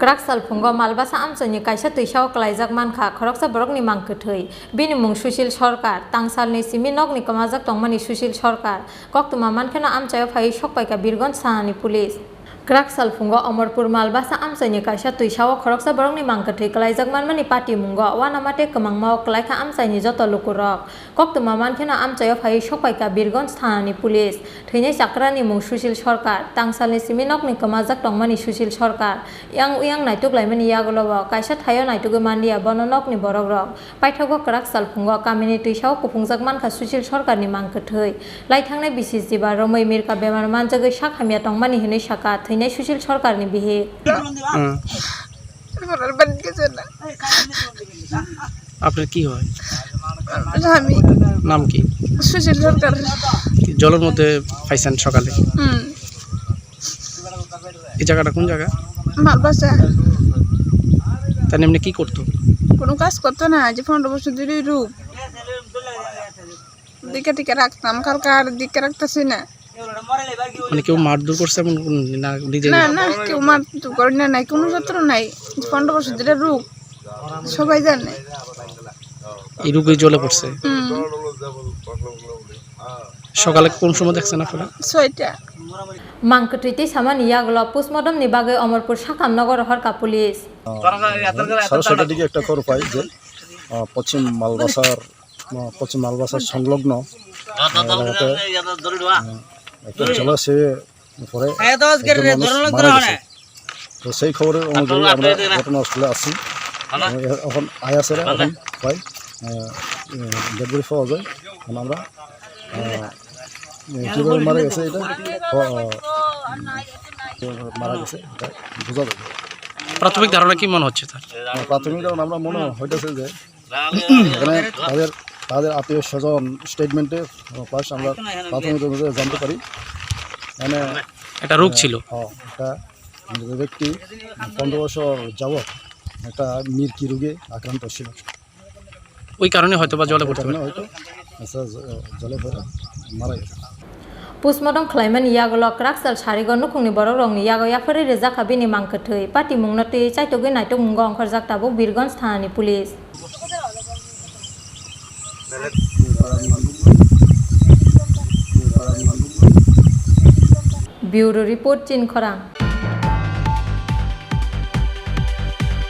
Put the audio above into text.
กรักสัลพงก็มาลบาสามส่วนใหญ่ไก่ชะตุยเช่าไกลจากมันค่ะครอกซาบรอกนิมังเกิดเถยบินมุงสุชิลชอร์การตังสัลในซิมินอกนิกมาจากตองมันนิสุชิลชอร์การก็ตุมามันแค่น่าอ้ำใจว่าไฟช็อกไปกับบิร์กอนซานิพุลิสกรักสัลพงก็อมรปุรมาลบาสามส่วนใหญ่ไก่ชะตุยเช่าครอกซาบรอกนิมังเกิดเถยไกลจากมันนิปาติมุงก็ว่านามาเตกมังเมาไกลค่ะอ้ำใจนิจตลุกุรอกก็ตุมามันแค่น่าอ้ำใจว่าไฟช็อกไปกับบิร์กอนซานิพุลิสเถยเนี่ยจักรานิมุงสุชิลชอร์การตังสัลในซิมินอกนิกมาจากตองมันนิสุชิลชอร์การยังไหนตุกไหลมันยากลัวไก่ชะไทยไหนตุกมันเดียบอนนอกนิบรอกรอกไปเท่าก็กรักสัลพงก็การมินิตุยเช่ากุพงจากมันค่ะสุชิลชอร์การนิมังเกิดเถยไล่ทั้งในบิสิจิบารมวยมีกับเบมันมันจะก็ชักขมีตองมันนิเห็นชักเถยเนี่ยสุชิลชอร์การนิบิเหআপনার কি হয় আমি নাম কি সুশীল সরকার জলের মধ্যে পাইছেন সকালে এই জায়গাটা কোন জায়গা ভালবাসা তার এমনি কি করতো কোনো কাজ করতো না যে 15 বছর ধরে রূপ দিকে টিকে রাখতাম কালকে আর দিকে রাখতেছি না মানে কেউ মারধর করছে এমন না নিজে না না কেউ মারধর করে না নাই কোনো শত্রু নাই 15 বছর ধরে রূপ সবাই জানে এই রোগে জ্বলে পড়ছে সকালে কোন সময় দেখছেন আপনারা 6টা মাংকট্রিতি সামান ইয়াগল পোস্টমর্টম নিবাগে অমরপুর সাকামনগর হরকা পুলিশ 6:30 দিকে একটা খবর পাই যে পশ্চিম মালবাসার সংলগ্ন একটা জলাশয়ে পরে তো সেই খবরের অনুযায়ী আমরা ঘটনাস্থলে আসি এখন আয়াসেরা এখন প্রায় ডেডবডি পাওয়া যায় আমরা কীভাবে মারা গেছে এটা মারা গেছে এটা বোঝা যাবে প্রাথমিক ধারণা কি মনে হচ্ছে তার প্রাথমিক ধারণা আমরা মনে হইতেছে যে এখানে তাদের আত্মীয় স্বজন স্টেটমেন্টে ফার্স্ট আমরা প্রাথমিক জানতে পারি মানে একটা রোগ ছিল একটা ব্যক্তি 15 বছর যাবৎ একটা মির্কি রোগে আক্রান্ত ছিল ওই কারণে হয়তো বা জলে পড়তে পারে হয়তো জলে পড়ে মারা গেছে পোস্টমর্টম খালাইমান ইয়াগল ক্রাকসাল সারিগন নুখুংনি বরক রং ইয়াগো ইয়াফারি রেজা খাবিনি মাংকথৈ পাটি মুংনতি চাইতগৈ নাইতক মুঙ্গ অংখর জাকতাবো বীরগঞ্জ থানানি পুলিশ ব্যুরো রিপোর্ট চিনখরাং।